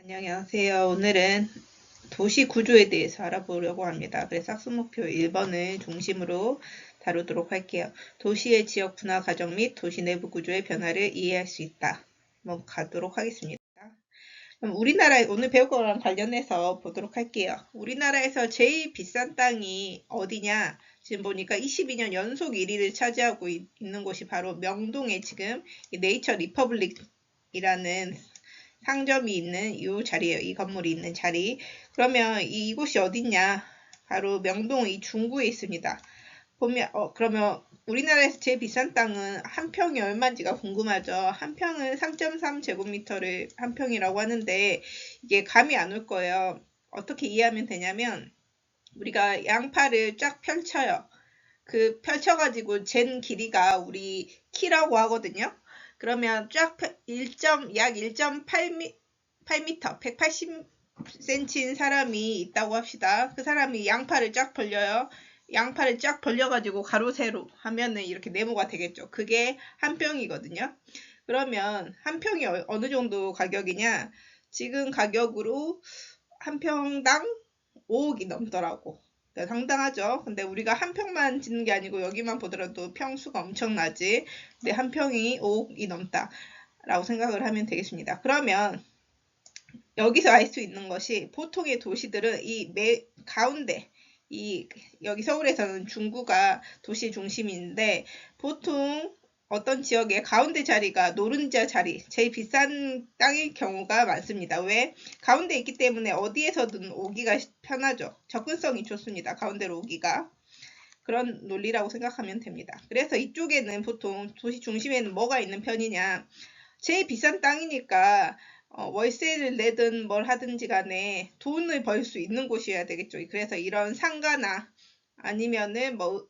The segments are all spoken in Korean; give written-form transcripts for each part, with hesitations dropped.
안녕하세요. 오늘은 도시 구조에 대해서 알아보려고 합니다. 그래서 학습목표 1번을 중심으로 다루도록 할게요. 도시의 지역 분화 과정 및 도시 내부 구조의 변화를 이해할 수 있다. 한번 가도록 하겠습니다. 그럼 우리나라 오늘 배울 거랑 관련해서 보도록 할게요. 우리나라에서 제일 비싼 땅이 어디냐? 지금 보니까 22년 연속 1위를 차지하고 있는 곳이 바로 명동에 지금 네이처 리퍼블릭이라는 상점이 있는 이 자리예요. 이 건물이 있는 자리. 그러면 이곳이 어딨냐? 바로 명동 이 중구에 있습니다. 보면 그러면 우리나라에서 제일 비싼 땅은 한 평이 얼마인지가 궁금하죠. 한 평은 3.3제곱미터를 한 평이라고 하는데 이게 감이 안 올 거예요. 어떻게 이해하면 되냐면 우리가 양파를 쫙 펼쳐요. 그 펼쳐가지고 잰 길이가 우리 키라고 하거든요. 그러면 쫙 약 1.8m, 180cm인 사람이 있다고 합시다. 그 사람이 양팔을 쫙 벌려요. 양팔을 쫙 벌려가지고 가로 세로 하면은 이렇게 네모가 되겠죠. 그게 한 평이거든요. 그러면 한 평이 어느 정도 가격이냐? 지금 가격으로 한 평당 5억이 넘더라고. 상당하죠. 근데 우리가 한 평만 짓는 게 아니고 여기만 보더라도 평수가 엄청나지. 근데 한 평이 5억이 넘다라고 생각을 하면 되겠습니다. 그러면 여기서 알 수 있는 것이 보통의 도시들은 이 가운데 여기 서울에서는 중구가 도시 중심인데 보통 어떤 지역의 가운데 자리가 노른자 자리, 제일 비싼 땅일 경우가 많습니다. 왜? 가운데 있기 때문에 어디에서든 오기가 편하죠. 접근성이 좋습니다. 가운데로 오기가. 그런 논리라고 생각하면 됩니다. 그래서 이쪽에는 보통 도시 중심에는 뭐가 있는 편이냐. 제일 비싼 땅이니까 월세를 내든 뭘 하든지 간에 돈을 벌 수 있는 곳이어야 되겠죠. 그래서 이런 상가나 아니면은 뭐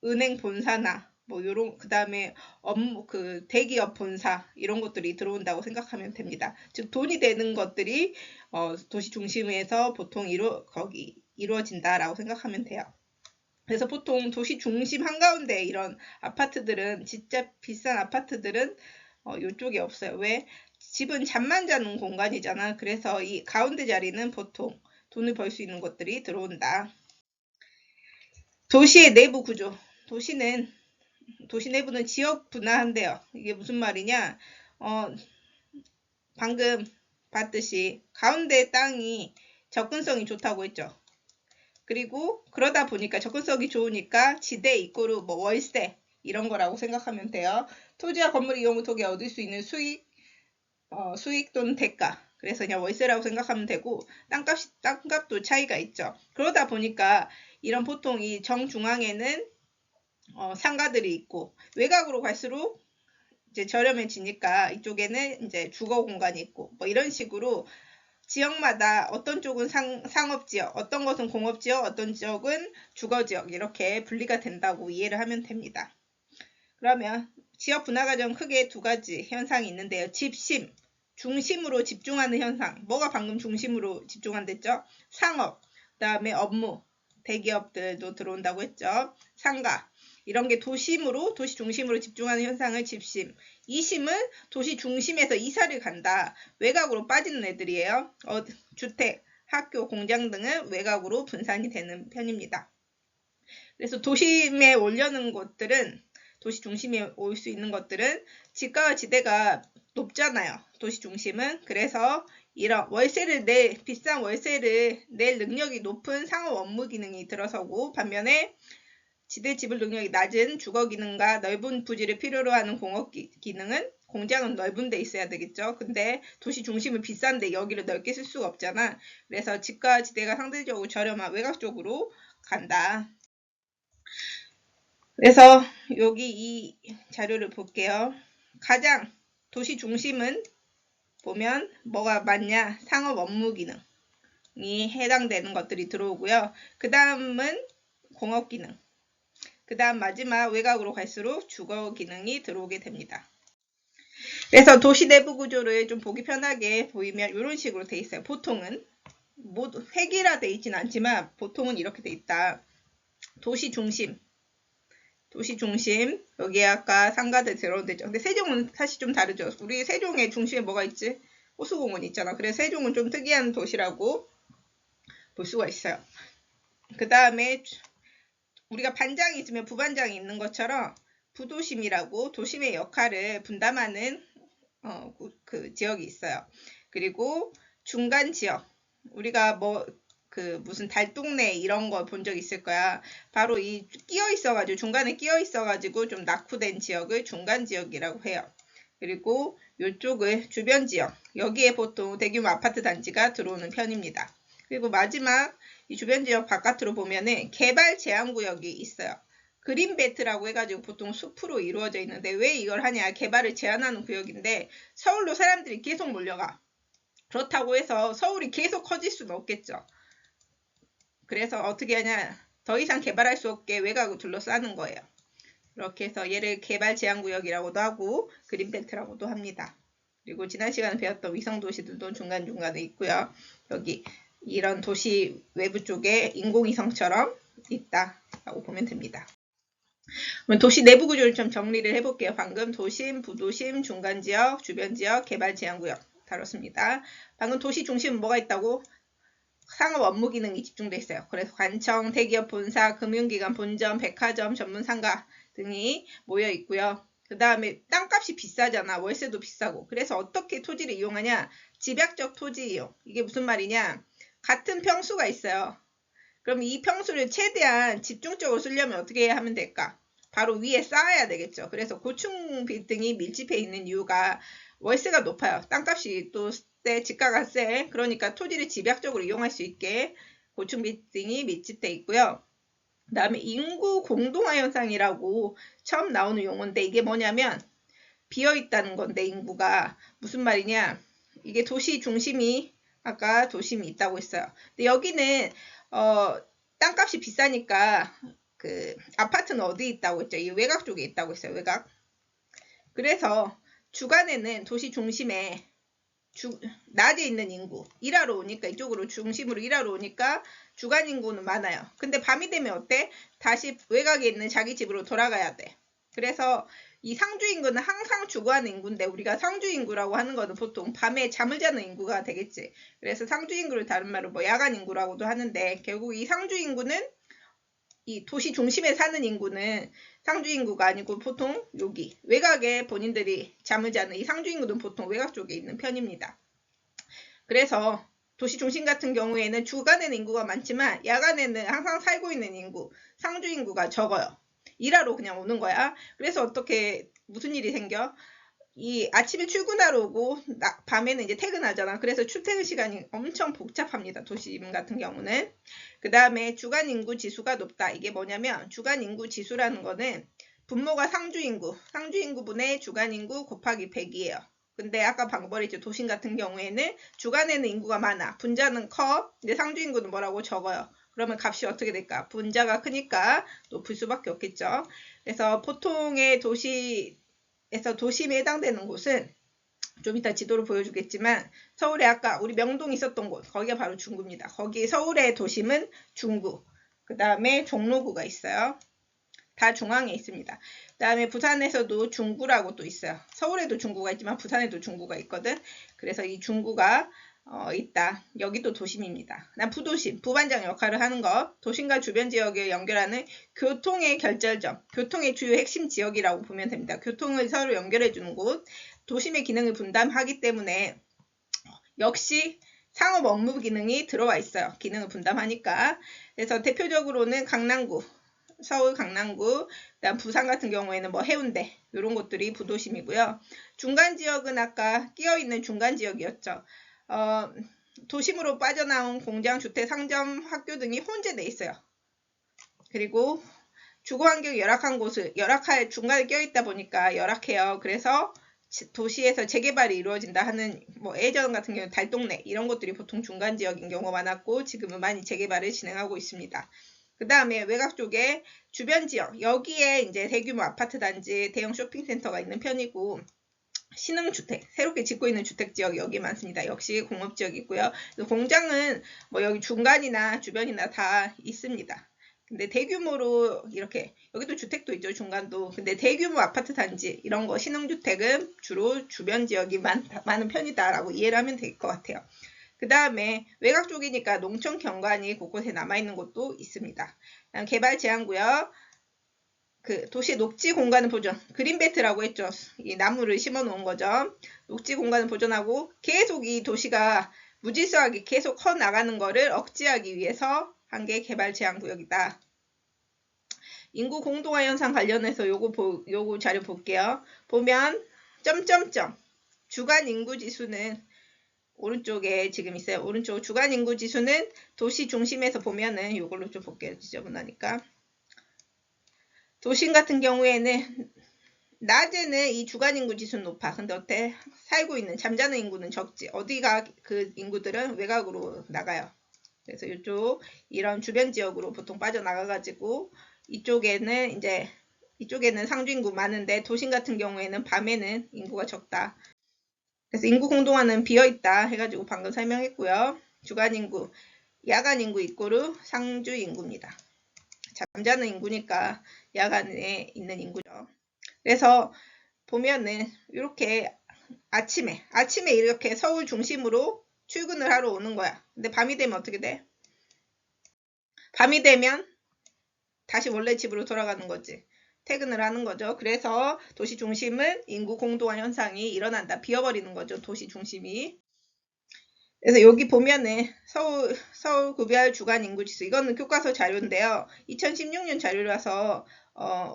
은행 본사나 뭐 요런 그다음에 업무 대기업 본사 이런 것들이 들어온다고 생각하면 됩니다. 즉 돈이 되는 것들이 도시 중심에서 보통 이루어진다라고 생각하면 돼요. 그래서 보통 도시 중심 한가운데 이런 아파트들은 진짜 비싼 아파트들은 이쪽에 없어요. 왜? 집은 잠만 자는 공간이잖아. 그래서 이 가운데 자리는 보통 돈을 벌 수 있는 것들이 들어온다. 도시의 내부 구조. 도시 내부는 지역 분화한대요. 이게 무슨 말이냐? 방금 봤듯이 가운데 땅이 접근성이 좋다고 했죠. 그리고 그러다 보니까 접근성이 좋으니까 지대 이꼬르 뭐 월세 이런 거라고 생각하면 돼요. 토지와 건물 이용 후 토기에 얻을 수 있는 수익 또는 대가. 그래서 그냥 월세라고 생각하면 되고 땅값도 차이가 있죠. 그러다 보니까 이런 보통 이 정중앙에는 상가들이 있고 외곽으로 갈수록 이제 저렴해지니까 이쪽에는 이제 주거 공간이 있고 뭐 이런 식으로 지역마다 어떤 쪽은 상업지역, 어떤 것은 공업지역, 어떤 지역은 주거지역 이렇게 분리가 된다고 이해를 하면 됩니다. 그러면 지역 분화 과정 크게 두 가지 현상이 있는데요. 집심, 중심으로 집중하는 현상. 뭐가 방금 중심으로 집중한댔죠? 상업, 그 다음에 업무, 대기업들도 들어온다고 했죠. 상가. 이런 게 도시 중심으로 집중하는 현상을 집심. 이심은 도시 중심에서 이사를 간다. 외곽으로 빠지는 애들이에요. 주택, 학교, 공장 등은 외곽으로 분산이 되는 편입니다. 그래서 도심에 오려는 곳들은 도시 중심에 올 수 있는 것들은 지가와 지대가 높잖아요. 도시 중심은. 그래서 이런 비싼 월세를 낼 능력이 높은 상업 업무 기능이 들어서고 반면에 지대 지불 능력이 낮은 주거 기능과 넓은 부지를 필요로 하는 공업 기능은 공장은 넓은 데 있어야 되겠죠. 근데 도시 중심은 비싼데 여기를 넓게 쓸 수가 없잖아. 그래서 집과 지대가 상대적으로 저렴한 외곽 쪽으로 간다. 그래서 여기 이 자료를 볼게요. 가장 도시 중심은 보면 뭐가 많냐? 상업 업무 기능이 해당되는 것들이 들어오고요. 그 다음은 공업 기능. 그 다음 마지막 외곽으로 갈수록 주거 기능이 들어오게 됩니다. 그래서 도시 내부 구조를 좀 보기 편하게 보이면 이런 식으로 돼 있어요. 보통은 모두 획일화돼 있진 않지만 보통은 이렇게 돼 있다. 도시 중심 여기에 아까 상가들 들어온댔죠. 근데 세종은 사실 좀 다르죠. 우리 세종의 중심에 뭐가 있지? 호수공원 있잖아. 그래서 세종은 좀 특이한 도시라고 볼 수가 있어요. 그 다음에 우리가 반장이 있으면 부반장이 있는 것처럼 부도심이라고 도심의 역할을 분담하는 그 지역이 있어요. 그리고 중간 지역, 우리가 무슨 달동네 이런 거 본 적 있을 거야. 바로 이 끼어 있어가지고 중간에 끼어 있어가지고 좀 낙후된 지역을 중간 지역이라고 해요. 그리고 이쪽을 주변 지역, 여기에 보통 대규모 아파트 단지가 들어오는 편입니다. 그리고 마지막 이 주변 지역 바깥으로 보면은 개발 제한 구역이 있어요. 그린벨트라고 해가지고 보통 숲으로 이루어져 있는데 왜 이걸 하냐? 개발을 제한하는 구역인데 서울로 사람들이 계속 몰려가. 그렇다고 해서 서울이 계속 커질 수는 없겠죠. 그래서 어떻게 하냐? 더 이상 개발할 수 없게 외곽을 둘러싸는 거예요. 이렇게 해서 얘를 개발 제한 구역이라고도 하고 그린벨트라고도 합니다. 그리고 지난 시간에 배웠던 위성도시들도 중간중간에 있고요. 여기 이런 도시 외부 쪽에 인공위성처럼 있다라고 보면 됩니다. 그럼 도시 내부 구조를 좀 정리를 해볼게요. 방금 도심, 부도심, 중간지역, 주변지역, 개발 제한구역 다뤘습니다. 방금 도시 중심은 뭐가 있다고? 상업 업무 기능이 집중돼 있어요. 그래서 관청, 대기업 본사, 금융기관 본점, 백화점, 전문상가 등이 모여 있고요. 그 다음에 땅값이 비싸잖아. 월세도 비싸고. 그래서 어떻게 토지를 이용하냐? 집약적 토지 이용. 이게 무슨 말이냐? 같은 평수가 있어요. 그럼 이 평수를 최대한 집중적으로 쓰려면 어떻게 하면 될까? 바로 위에 쌓아야 되겠죠. 그래서 고층 빌딩이 밀집해 있는 이유가 월세가 높아요. 땅값이 또 세, 집가가 세. 그러니까 토지를 집약적으로 이용할 수 있게 고층 빌딩이 밀집돼 있고요. 그 다음에 인구 공동화 현상이라고 처음 나오는 용어인데 이게 뭐냐면 비어있다는 건데 인구가 무슨 말이냐? 이게 도시 중심이 아까 도심이 있다고 했어요. 근데 여기는 땅값이 비싸니까 그 아파트는 어디 있다고 했죠? 이 외곽 쪽에 있다고 했어요. 외곽. 그래서 주간에는 도시 중심에 낮에 있는 인구 일하러 오니까 이쪽으로 중심으로 일하러 오니까 주간 인구는 많아요. 근데 밤이 되면 어때? 다시 외곽에 있는 자기 집으로 돌아가야 돼. 그래서 이 상주 인구는 항상 주거하는 인구인데 우리가 상주 인구라고 하는 거는 보통 밤에 잠을 자는 인구가 되겠지. 그래서 상주 인구를 다른 말로 뭐 야간 인구라고도 하는데 결국 이 상주 인구는 이 도시 중심에 사는 인구는 상주 인구가 아니고 보통 여기 외곽에 본인들이 잠을 자는 이 상주 인구는 보통 외곽 쪽에 있는 편입니다. 그래서 도시 중심 같은 경우에는 주간에는 인구가 많지만 야간에는 항상 살고 있는 인구, 상주 인구가 적어요. 일하러 그냥 오는 거야. 그래서 어떻게 무슨 일이 생겨? 이 아침에 출근하러 오고 밤에는 이제 퇴근하잖아. 그래서 출퇴근 시간이 엄청 복잡합니다. 도심 같은 경우는. 그 다음에 주간 인구 지수가 높다. 이게 뭐냐면 주간 인구 지수라는 거는 분모가 상주 인구분의 주간 인구 곱하기 100이에요. 근데 아까 방법이죠. 도심 같은 경우에는 주간에는 인구가 많아. 분자는 커. 근데 상주 인구는 뭐라고 적어요. 그러면 값이 어떻게 될까? 분자가 크니까 높을 수밖에 없겠죠. 그래서 보통의 도시에서 도심에 해당되는 곳은 좀 이따 지도로 보여주겠지만 서울에 아까 우리 명동 있었던 곳 거기가 바로 중구입니다. 거기 서울의 도심은 중구. 그 다음에 종로구가 있어요. 다 중앙에 있습니다. 그 다음에 부산에서도 중구라고 또 있어요. 서울에도 중구가 있지만 부산에도 중구가 있거든. 그래서 이 중구가 있다. 여기도 도심입니다. 난 부도심, 부반장 역할을 하는 것, 도심과 주변 지역을 연결하는 교통의 결절점, 교통의 주요 핵심 지역이라고 보면 됩니다. 교통을 서로 연결해주는 곳, 도심의 기능을 분담하기 때문에 역시 상업 업무 기능이 들어와 있어요. 기능을 분담하니까. 그래서 대표적으로는 강남구, 서울 강남구, 그다음 부산 같은 경우에는 뭐 해운대 이런 곳들이 부도심이고요. 중간 지역은 아까 끼어 있는 중간 지역이었죠. 도심으로 빠져나온 공장, 주택, 상점, 학교 등이 혼재돼 있어요. 그리고 주거 환경이 열악한 곳을 중간에 껴 있다 보니까 열악해요. 그래서 도시에서 재개발이 이루어진다 하는 뭐 예전 같은 경우는 달동네 이런 것들이 보통 중간 지역인 경우가 많았고 지금은 많이 재개발을 진행하고 있습니다. 그 다음에 외곽 쪽에 주변 지역 여기에 이제 대규모 아파트 단지, 대형 쇼핑센터가 있는 편이고 신흥주택, 새롭게 짓고 있는 주택지역이 여기 많습니다. 역시 공업지역이 있고요. 공장은 뭐 여기 중간이나 주변이나 다 있습니다. 근데 대규모로 이렇게 여기도 주택도 있죠. 중간도. 근데 대규모 아파트 단지 이런 거 신흥주택은 주로 주변 지역이 많은 편이다라고 이해를 하면 될 것 같아요. 그 다음에 외곽 쪽이니까 농촌 경관이 곳곳에 남아있는 곳도 있습니다. 개발 제한구역, 그 도시 녹지 공간을 보존, 그린벨트라고 했죠. 이 나무를 심어 놓은 거죠. 녹지 공간을 보존하고 계속 이 도시가 무질서하게 계속 커 나가는 거를 억제하기 위해서 한 게 개발 제한 구역이다. 인구 공동화 현상 관련해서 요거 자료 볼게요. 보면 점점점 주간 인구 지수는 오른쪽에 지금 있어요. 오른쪽 주간 인구 지수는 도시 중심에서 보면은 요걸로 좀 볼게요. 지저분하니까. 도심 같은 경우에는 낮에는 이 주간 인구 지수는 높아. 근데 어때? 살고 있는 잠자는 인구는 적지. 어디가 그 인구들은 외곽으로 나가요. 그래서 이쪽 이런 주변 지역으로 보통 빠져나가가지고 이쪽에는 상주 인구 많은데 도심 같은 경우에는 밤에는 인구가 적다. 그래서 인구 공동화는 비어있다 해가지고 방금 설명했고요. 주간 인구, 야간 인구 이꼬르 상주 인구입니다. 잠자는 인구니까 야간에 있는 인구죠. 그래서 보면은 이렇게 아침에 이렇게 서울 중심으로 출근을 하러 오는 거야. 근데 밤이 되면 어떻게 돼? 밤이 되면 다시 원래 집으로 돌아가는 거지. 퇴근을 하는 거죠. 그래서 도시 중심은 인구 공동화 현상이 일어난다. 비어버리는 거죠. 도시 중심이. 그래서 여기 보면은 서울 구별 주간 인구 지수 이거는 교과서 자료인데요. 2016년 자료라서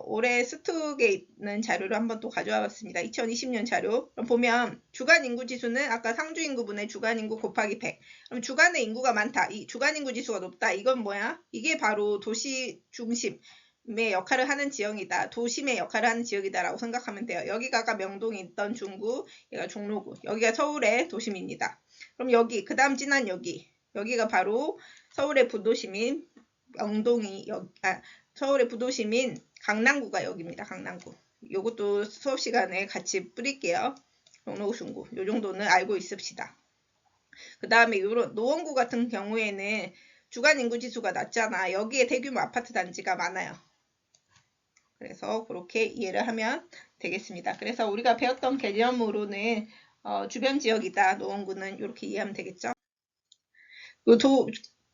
올해 스톡에 있는 자료를 한번 또 가져와 봤습니다. 2020년 자료. 그럼 보면 주간 인구 지수는 아까 상주 인구분의 주간 인구 곱하기 100. 그럼 주간의 인구가 많다. 이 주간 인구 지수가 높다. 이건 뭐야? 이게 바로 도시 중심의 역할을 하는 지역이다. 도심의 역할을 하는 지역이다라고 생각하면 돼요. 여기가 아까 명동에 있던 중구, 여기가 종로구, 여기가 서울의 도심입니다. 그럼 여기 그 다음 진한 여기가 바로 서울의 부도심인 서울의 부도심인 강남구가 여기입니다. 강남구. 요것도 수업 시간에 같이 뿌릴게요. 종로 중구. 요 정도는 알고 있읍시다. 그 다음에 요런 노원구 같은 경우에는 주간 인구 지수가 낮잖아. 여기에 대규모 아파트 단지가 많아요. 그래서 그렇게 이해를 하면 되겠습니다. 그래서 우리가 배웠던 개념으로는 주변 지역이다. 노원구는 이렇게 이해하면 되겠죠.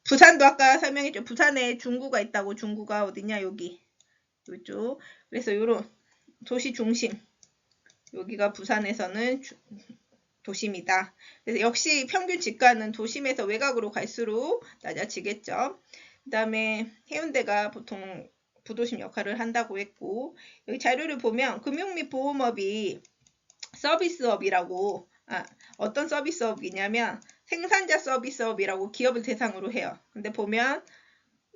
부산도 아까 설명했죠. 부산에 중구가 있다고. 중구가 어디냐? 여기. 이쪽. 그래서 이런 도시 중심. 여기가 부산에서는 도심이다. 그래서 역시 평균 지가는 도심에서 외곽으로 갈수록 낮아지겠죠. 그 다음에 해운대가 보통 부도심 역할을 한다고 했고, 여기 자료를 보면 금융 및 보험업이 서비스업이라고, 어떤 서비스업이냐면 생산자 서비스업이라고 기업을 대상으로 해요. 근데 보면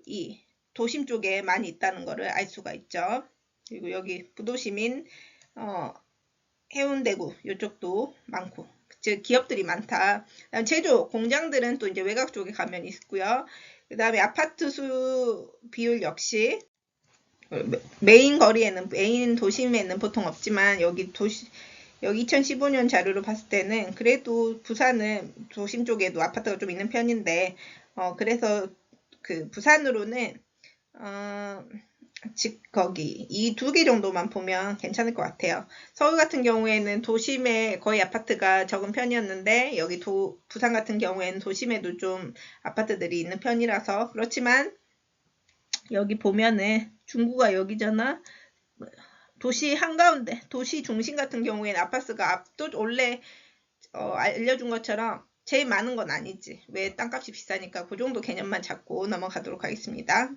이 도심 쪽에 많이 있다는 것을 알 수가 있죠. 그리고 여기 부도심인 해운대구 이쪽도 많고, 즉 기업들이 많다. 제조 공장들은 또 이제 외곽 쪽에 가면 있고요. 그 다음에 아파트 수 비율 역시 메인 거리에는 메인 도심에는 보통 없지만 여기 2015년 자료로 봤을 때는 그래도 부산은 도심 쪽에도 아파트가 좀 있는 편인데 그래서 그 부산으로는 거기 이 두 개 정도만 보면 괜찮을 것 같아요. 서울 같은 경우에는 도심에 거의 아파트가 적은 편이었는데 여기 부산 같은 경우에는 도심에도 좀 아파트들이 있는 편이라서 그렇지만 여기 보면은 중구가 여기잖아. 도시 한가운데 도시 중심 같은 경우에는 아파트가 원래 알려준 것처럼 제일 많은 건 아니지. 왜 땅값이 비싸니까 그 정도 개념만 잡고 넘어가도록 하겠습니다.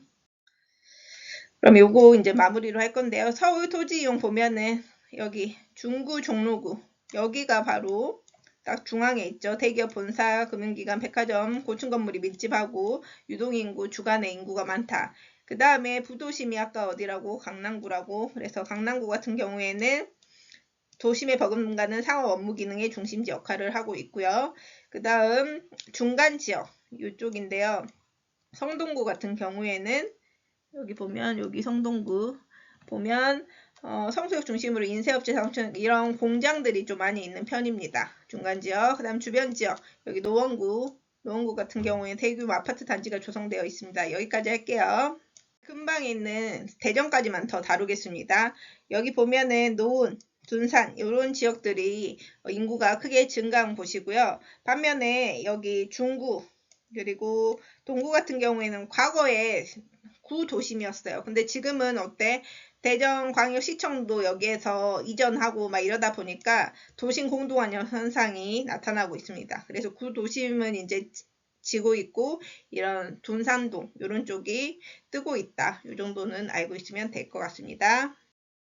그럼 요거 이제 마무리로 할 건데요. 서울 토지 이용 보면은 여기 중구 종로구 여기가 바로 딱 중앙에 있죠. 대기업 본사, 금융기관, 백화점, 고층 건물이 밀집하고 유동인구, 주간의 인구가 많다. 그 다음에 부도심이 아까 어디라고? 강남구라고. 그래서 강남구 같은 경우에는 도심에 버금가는 상업 업무 기능의 중심지 역할을 하고 있고요. 그 다음 중간 지역 이쪽인데요. 성동구 같은 경우에는 여기 보면 여기 성동구 보면 성수역 중심으로 인쇄업체, 상촌 이런 공장들이 좀 많이 있는 편입니다. 중간지역, 그 다음 주변지역 여기 노원구 같은 경우에 대규모 아파트 단지가 조성되어 있습니다. 여기까지 할게요. 금방 있는 대전까지만 더 다루겠습니다. 여기 보면은 노원, 둔산 이런 지역들이 인구가 크게 증가한 곳이고요. 반면에 여기 중구 그리고 동구 같은 경우에는 과거에 구도심이었어요. 근데 지금은 어때? 대전광역시청도 여기에서 이전하고 막 이러다 보니까 도심 공동화 현상이 나타나고 있습니다. 그래서 구도심은 이제 지고 있고 이런 둔산동 이런 쪽이 뜨고 있다. 이 정도는 알고 있으면 될 것 같습니다.